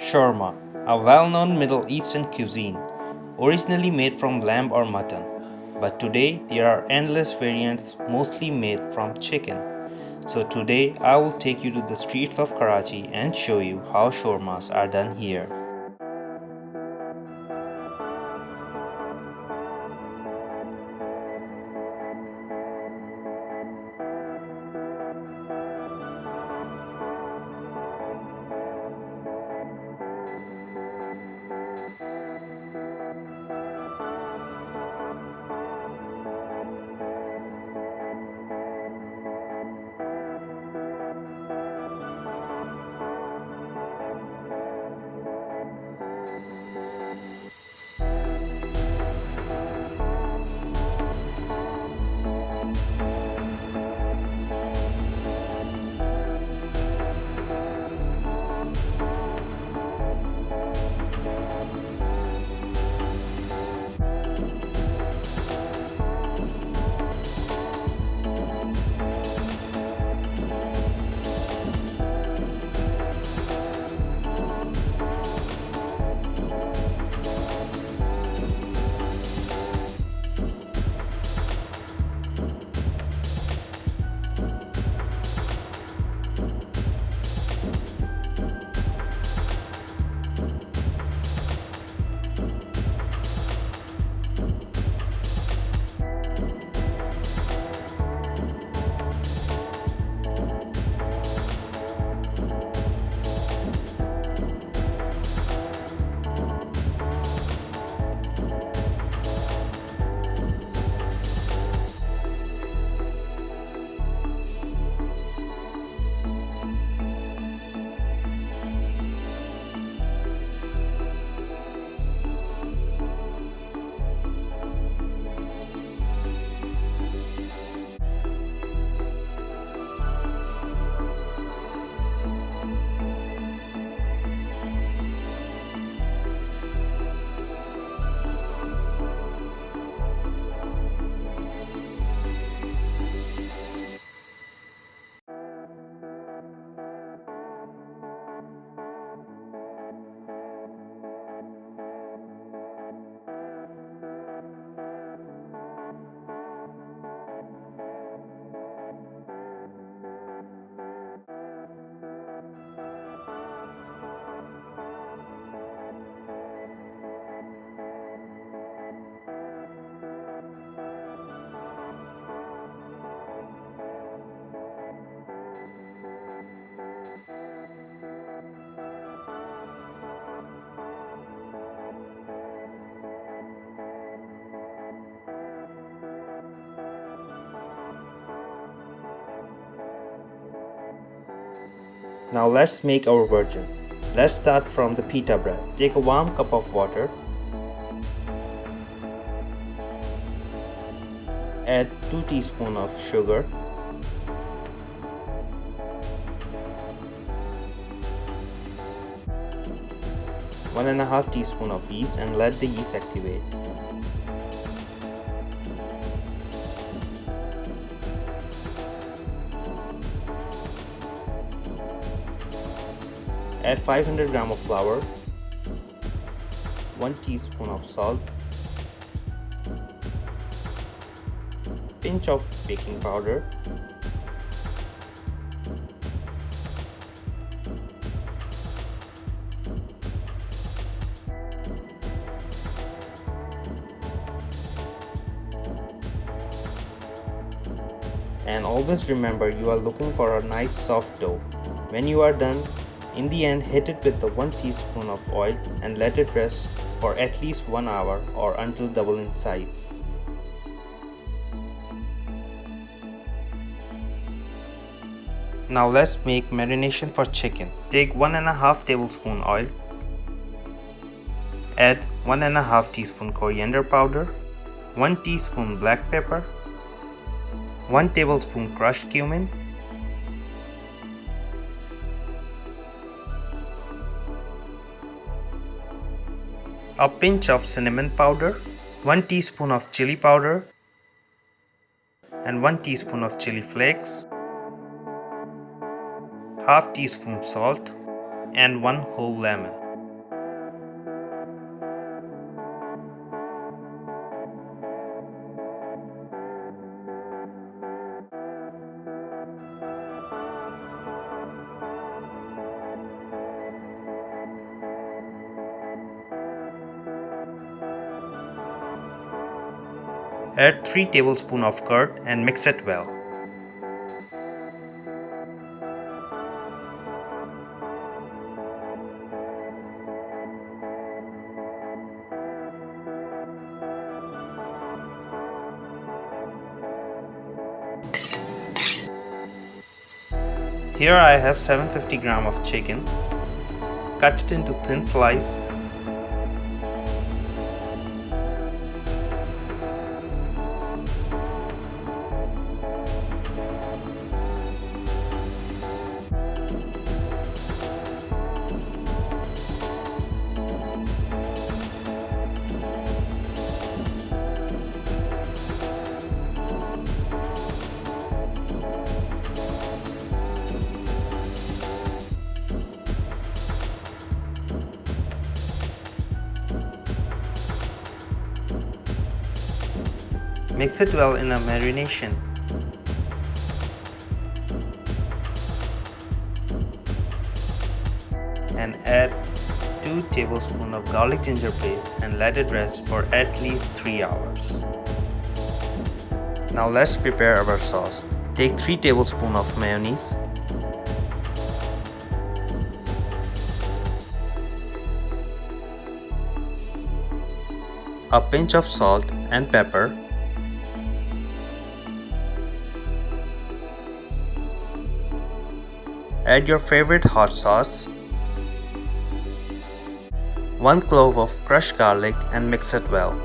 Shawarma, a well-known Middle Eastern cuisine, originally made from lamb or mutton. But today there are endless variants mostly made from chicken. So today I will take you to the streets of Karachi and show you how shawarmas are done here. Now let's make our version. Let's start from the pita bread. Take a warm cup of water. Add 2 teaspoons of sugar. One and a half teaspoon of yeast and let the yeast activate. Add 500 gram of flour, 1 teaspoon of salt, pinch of baking powder, and always remember you are looking for a nice soft dough. When you are done, in the end, hit it with the 1 teaspoon of oil and let it rest for at least 1 hour or until double in size. Now let's make marination for chicken. Take 1.5 tablespoon oil. Add 1.5 teaspoon coriander powder, 1 teaspoon black pepper, 1 tablespoon crushed cumin, a pinch of cinnamon powder, 1 teaspoon of chili powder, and 1 teaspoon of chili flakes, half teaspoon salt, and 1 whole lemon. Add 3 tablespoons of curd and mix it well. Here I have 750 grams of chicken. Cut it into thin slices. Mix it well in a marination. And add 2 tablespoons of garlic ginger paste and let it rest for at least 3 hours. Now let's prepare our sauce. Take 3 tablespoons of mayonnaise, a pinch of salt and pepper, add your favorite hot sauce, 1 clove of crushed garlic and mix it well.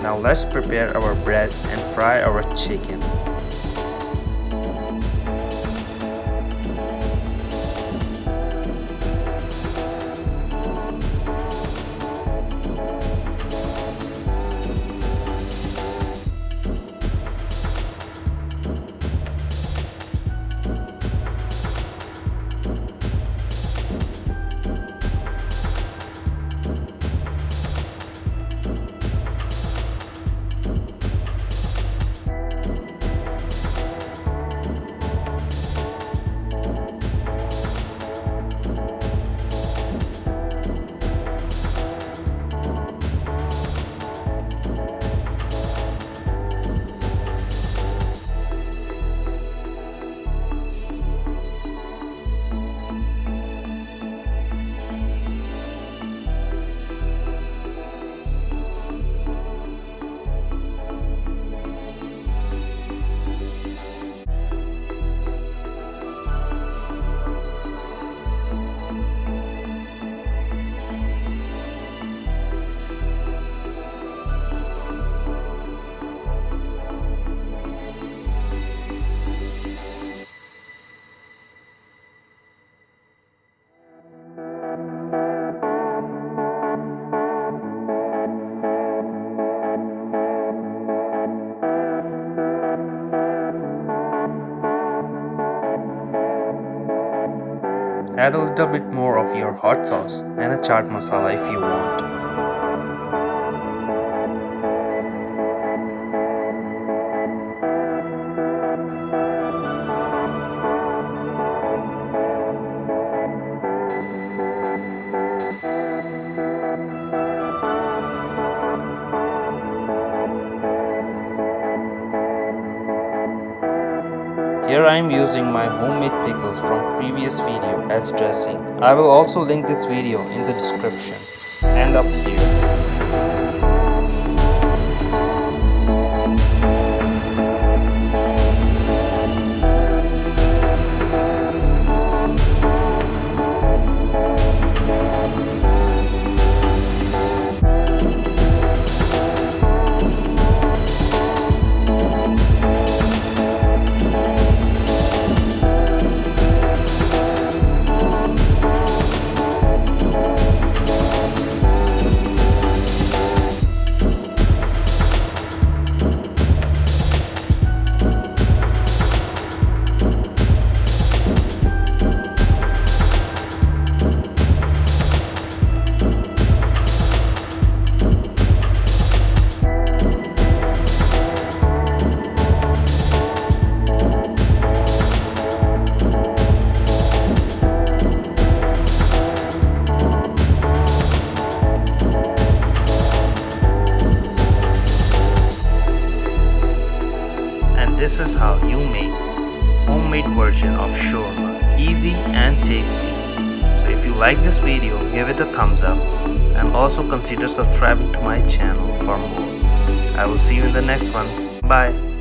Now let's prepare our bread and fry our chicken. Add a little bit more of your hot sauce and a chaat masala if you want. time using my homemade pickles from previous video as dressing. I will also link this video in the description and up here. This is how you make homemade version of shawarma, easy and tasty. So if you like this video, give it a thumbs up and also consider subscribing to my channel for more. I will see you in the next one. Bye.